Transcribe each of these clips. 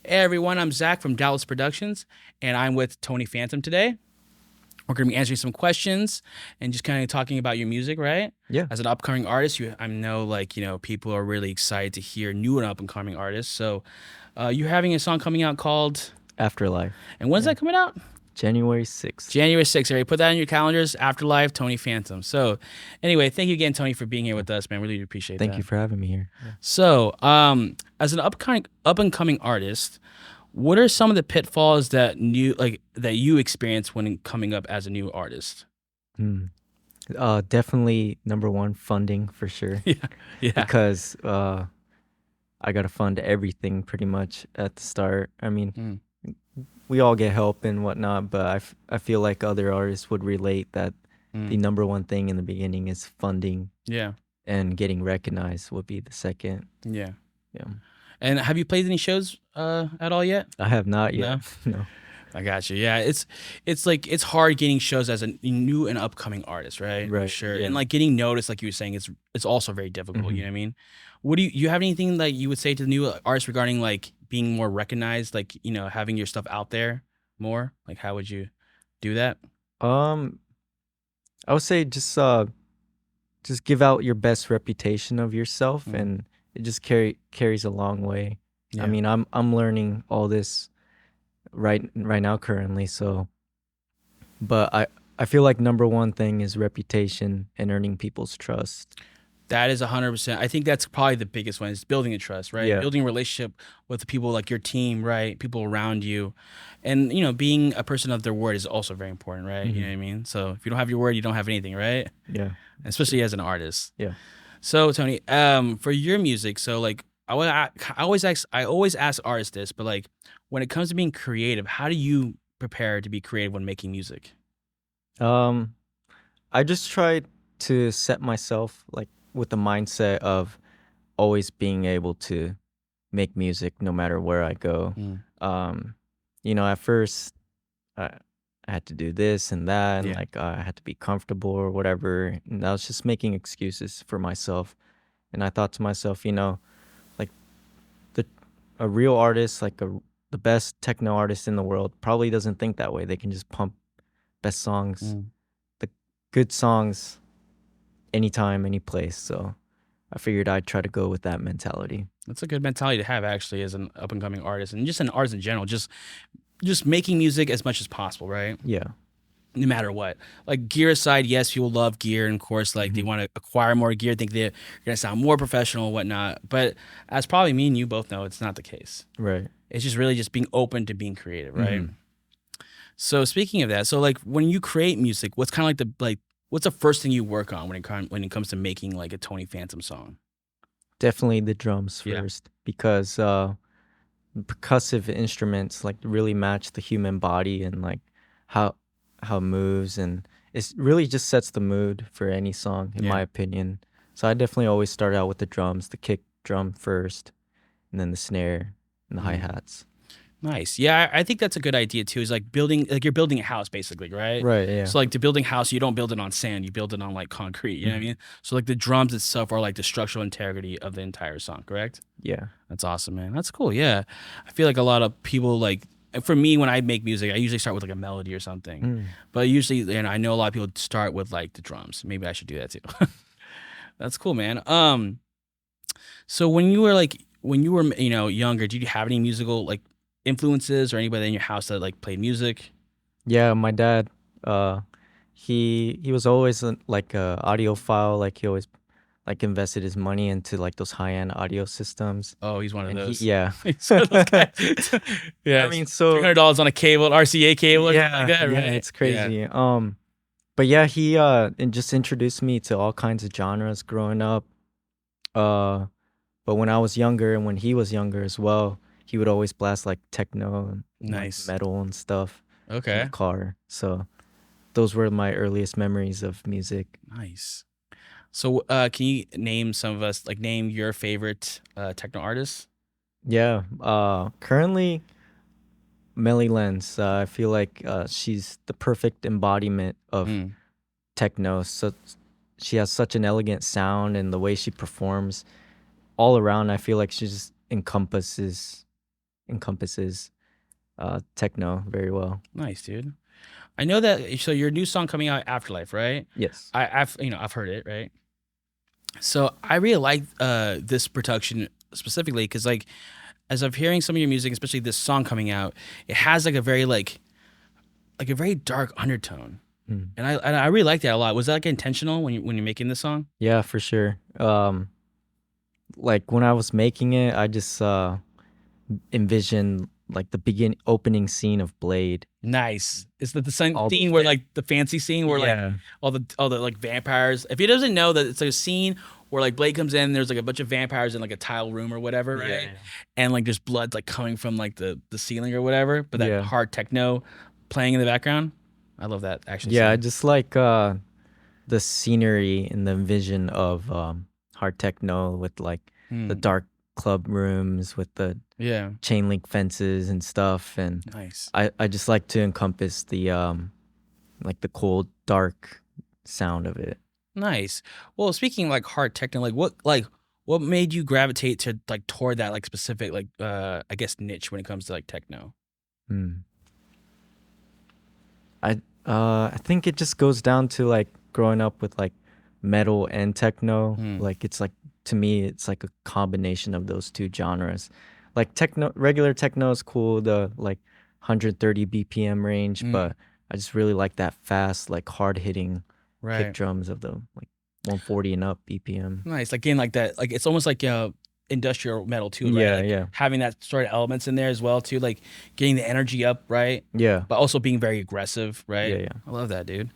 Hey everyone, I'm Zach from Doubtless Productions, and I'm with Tony Phantom today. We're going to be answering some questions and just kind of talking about your music, right? Yeah. As an upcoming artist, I know people are really excited to hear new and up and coming artists. So, you're having a song coming out called, Afterlife. and when's Yeah. that coming out? January 6th. January 6th. Already put that in your calendars. Afterlife, Tony Phantom. So, anyway, thank you again, Tony, for being here with us, man. Really appreciate Thank that. you for having me here. Yeah. So, as an up and coming artist, what are some of the pitfalls that you experience when coming up as a new artist? Hmm. Definitely number one, funding for sure. Yeah, yeah, Because I gotta fund everything pretty much at the start. I mean, mm, we all get help and whatnot, but I feel like other artists would relate that the mm, number one thing in the beginning is funding, yeah, and getting recognized would be the second. yeah. Yeah. And have you played any shows at all yet? I have not yet. No. No. I got you. Yeah, it's like it's hard getting shows as a new and upcoming artist, right? For Right. sure. And Yeah. like getting noticed, like you were saying, it's also very difficult. You Hmm. know what I mean? What do you have anything that you would say to the new artists regarding like being more recognized, like having your stuff out there more? Like how would you do that? Um, I would say just give out your best reputation of yourself, Mm, and it just carries a long way. I yeah. mean, I'm learning all this right now currently, so but I feel like number one thing is reputation and earning people's trust. That is 100%. I think that's probably the biggest one is building a trust, right? Yeah. Building a relationship with the people like your team, right? People around you. And, being a person of their word is also very important, right? You know Hmm. what I mean? So if you don't have your word, you don't have anything, right? Yeah. Especially as an artist. Yeah. So, Tony, for your music, so like I always ask artists this, but like when it comes to being creative, how do you prepare to be creative when making music? Um, I just try to set myself like with the mindset of always being able to make music no matter where I go. Mm, Um, at first I, I had to do this and that, and yeah. like I had to be comfortable or whatever. And I was just making excuses for myself. And I thought to myself, like the a real artist, the best techno artist in the world, probably doesn't think that way. They can just pump best songs, Mm. the good songs, anytime, any place. So I figured I'd try to go with that mentality. That's a good mentality to have actually as an up and coming artist and just an artist in general. Just making music as much as possible, right? Yeah. No matter what. Like gear aside, yes, people love gear, and of course, like they Hmm. want to acquire more gear, think they're gonna sound more professional and whatnot. But as probably me and you both know, it's not the case. Right. It's just really just being open to being creative, right? Hmm. So speaking of that, so like when you create music, what's kind of what's the first thing you work on when it comes to making like a Tony Phantom song? Definitely the drums Yeah. first, because percussive instruments like really match the human body, and like how how it moves, and it really just sets the mood for any song in Yeah. my opinion. So I definitely always start out with the drums, the kick drum first, and then the snare and the Mm. hi-hats. Nice. Yeah, I think that's a good idea too. Is like building, like you're building a house basically, right? Right, yeah. So like to building a house, you don't build it on sand, you build it on like concrete. You know what I Mhm. mean? So like the drums itself are like the structural integrity of the entire song, correct? Yeah. That's awesome, man. That's cool. Yeah, I feel like a lot of people like. For me, when I make music, I usually start with like a melody or something. Mm. But usually, I know a lot of people start with like the drums. Maybe I should do that too. That's cool, man. So when you were younger, did you have any musical like influences or anybody in your house that like played music? Yeah, my dad, uh he was always like a audiophile, like he always like invested his money into like those high-end audio systems. Oh, he's one of And he those. yeah. He's one of those guys. I Yeah, mean, three so hundred dollars on a cable, RCA cable or something like yeah, that, yeah, right? it's Yeah. crazy. But yeah, he and just introduced me to all kinds of genres growing up. Uh, but when I was younger and when he was younger as well, he would always blast like techno and like Nice. metal and stuff in the Okay. car. So those were my earliest memories of music. Nice. So, can you name some of us, like name your favorite techno artists? Yeah. Currently Melly Lenz, I feel like she's the perfect embodiment of Mm, techno. So she has such an elegant sound, and the way she performs all around, I feel like she just encompasses encompasses techno very well. Nice, dude. I know that. So your new song coming out, Afterlife, right? Yes. I've heard it, right? So I really like this production specifically because like as I'm hearing some of your music, especially this song coming out, it has like a very like a very dark undertone, Mm. and I really like that a lot. Was that like intentional when you're making this song? Yeah, for sure. Like when I was making it, I just envisioned like the begin opening scene of Blade. Nice. Is that the same All the scene where like the fancy scene where like yeah, all the like vampires? If he doesn't know that it's like a scene where like Blade comes in, there's like a bunch of vampires in like a tile room or whatever, yeah, right? And like there's blood like coming from like the ceiling or whatever, but that yeah, hard techno playing in the background. I love that action yeah. I scene. just like the scenery and the vision of hard techno with like the Hmm. dark club rooms with the Yeah. chain link fences and stuff, and Nice. I just like to encompass the like the cold dark sound of it. Nice. Well, speaking of, like hard techno, what made you gravitate to like toward that like specific like I guess niche when it comes to like techno? Hmm. I I think it just goes down to like growing up with like metal and techno. Hmm. Like it's like to me it's like a combination of those two genres. Like techno regular techno is cool, the like 130 BPM range, Mm, but I just really like that fast, like hard hitting kick right. drums of the like 140 and up BPM. Nice. Like getting like that, like it's almost like industrial metal too, right? Yeah, Like yeah. having that sort of elements in there as well too, like getting the energy up, right? Yeah. But also being very aggressive, Yeah, right? yeah. I love that, dude.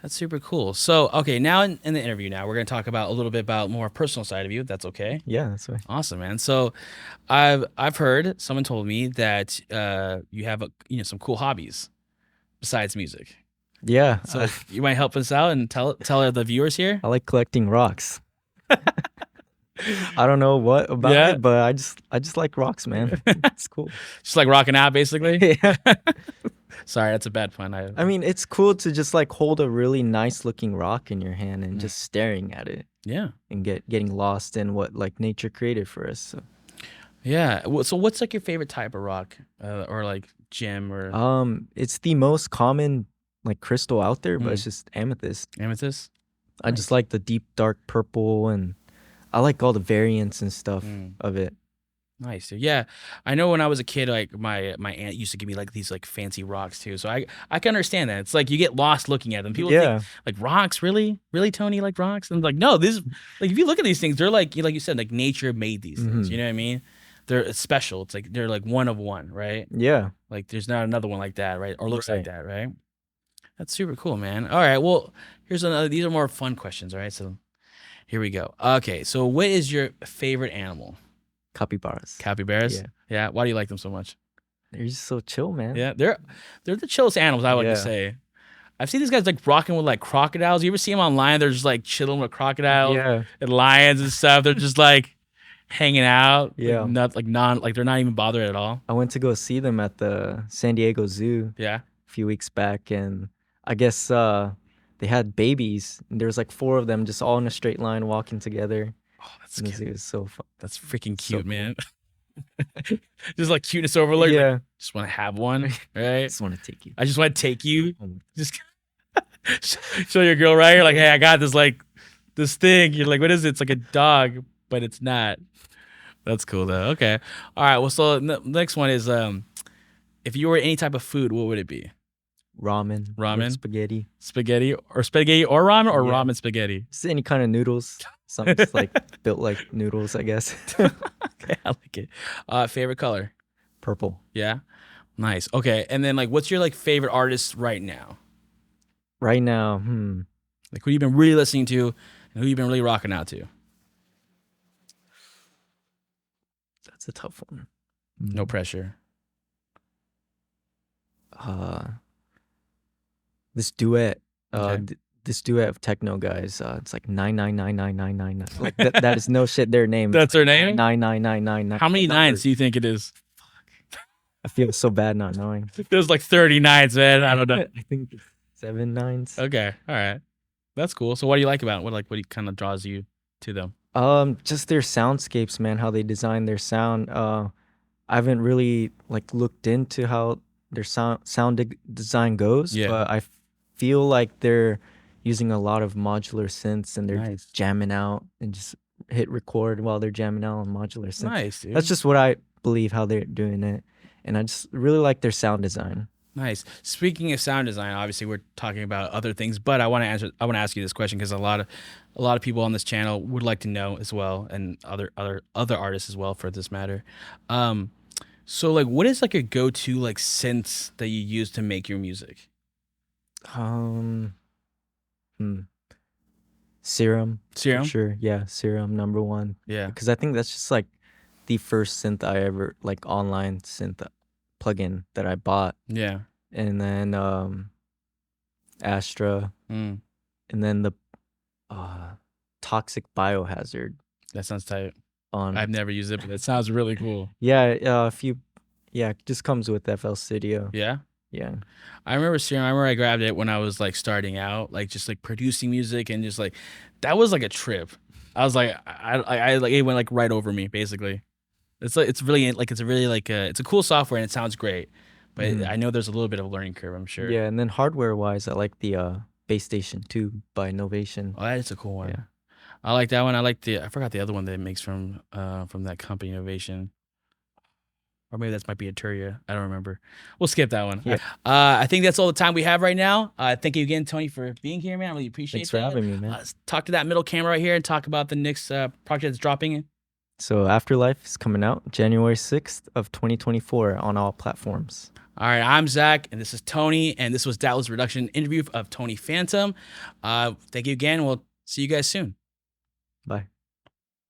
That's super cool. So, okay, now in the interview, now we're gonna talk about a little bit about more personal side of you. If that's okay. Yeah, that's right. Awesome, man. So, I've heard someone told me that you have some cool hobbies besides music. Yeah, So you might help us out and tell the viewers here. I like collecting rocks. I don't know what about Yeah, it, but I just like rocks, man. It's cool. just like rocking out, basically. Yeah. Sorry, that's a bad pun. I I mean, it's cool to just like hold a really nice looking rock in your hand and Mm. just staring at it Yeah, and getting lost in what like nature created for us. So, yeah. So what's like your favorite type of rock, or like gem or it's the most common like crystal out there, but mm, it's just amethyst. amethyst? I just Nice. like the deep dark purple and I like all the variants and stuff Mm, of it. nice, dude. Yeah, I know when I was a kid, like my aunt used to give me like these like fancy rocks too. So I can understand that. It's like you get lost looking at them. People think Yeah. like rocks, really, Tony, like rocks? And I'm like, no, this like if you look at these things, they're like you said, like nature made these things. You Hmm. know what I mean? It's special. It's like they're like one of one, right? Yeah. Like there's not another one like that, right? Or looks like Right. that, right? That's super cool, man. All right, well, here's another. These are more fun questions, all right? So here we go. Okay, so what is your favorite animal? Capybaras. Capybaras. Yeah. Yeah. Why do you like them so much? They're just so chill, man. Yeah, they're the chillest animals I like to Yeah. say. I've seen these guys like rocking with like crocodiles. You ever see them online? They're just like chilling with crocodiles Yeah. and lions and stuff. They're just like hanging out, like Yeah. not like non like they're not even bothered at all. I went to go see them at the San Diego Zoo Yeah. a few weeks back, and I guess they had babies. And there was like four of them just all in a straight line walking together Oh, that's in the cute. zoo. It was so fun. That's freaking So cute, cool. man. Just like cuteness overload. You're like, Yeah. just want to have one, right? Just want to take you I just want to take you. home. Just show your girl, right? You're like, hey, I got this like this thing. You're like, what is it? It's like a dog, but it's not. That's cool though. Okay. All right. Well, so the next one is if you were any type of food, what would it be? Ramen or Ramen, spaghetti. spaghetti or ramen or Yeah. ramen spaghetti. Just any kind of noodles. Something just like built like noodles, I guess. Okay, I like it. Favorite color? Purple. Yeah. Nice. Okay. And then like, what's your like favorite artist right now? Right now, Like who you been really listening to, and who you been really rocking out to? that's a tough one. No pressure. Uh, this duet, Okay. this duet of techno guys, it's like 9999999. Like that is no shit their name. That's their name. 99999. How many nines do you think it is? I feel so bad not knowing. There's like 30 nines, man. I don't know. I think it's 7 nines. Okay. All right. That's cool. So what do you like about it? What kind of draws you to them? Just their soundscapes, man, how they design their sound. I haven't really like looked into how their design goes, Yeah. but feel like they're using a lot of modular synths and they're Nice. jamming out and just hit record while they're jamming out on modular synths. Nice, That's dude. just what I believe how they're doing it. And I just really like their sound design. Nice. Speaking of sound design, obviously we're talking about other things, but I want to ask you this question because a lot of people on this channel would like to know as well, and other artists as well for this matter. Um, so like, what is like a go-to like synths that you use to make your music? Um, hmm. Serum for Serum? sure. Yeah, Serum number one. Yeah. Because I think that's just like the first synth I ever like online synth plugin that I bought. Yeah. And then Astra, Mm, and then the uh Toxic Biohazard that sounds tight. on I've never used it, but it sounds really cool. yeah, a few yeah, it just comes with FL Studio. Yeah. Yeah. I remember Serum. I remember I grabbed it when I was like starting out, like just like producing music and just like that was like a trip. I was like, I like it went like right over me basically. It's like it's a really like it's a cool software and it sounds great, but Hmm. I know there's a little bit of a learning curve. I'm sure. Yeah, and then hardware wise, I like the Base Station 2 by Novation. Oh, that is a cool Yeah. one. I like that one. I like the I forgot the other one that it makes from that company Innovation. Or maybe that might be Eteria. I don't remember. We'll skip that one. Yeah. I think that's all the time we have right now. Thank you again, Tony, for being here, man. I really appreciate Thanks for that. having me, man. Let's talk to that middle camera right here and talk about the next project that's dropping. So Afterlife is coming out January 6th of 2024 on all platforms. All right, I'm Zach, and this is Tony, and this was Doubtless Reduction interview of Tony Phantom. Thank you again. We'll see you guys soon. Bye.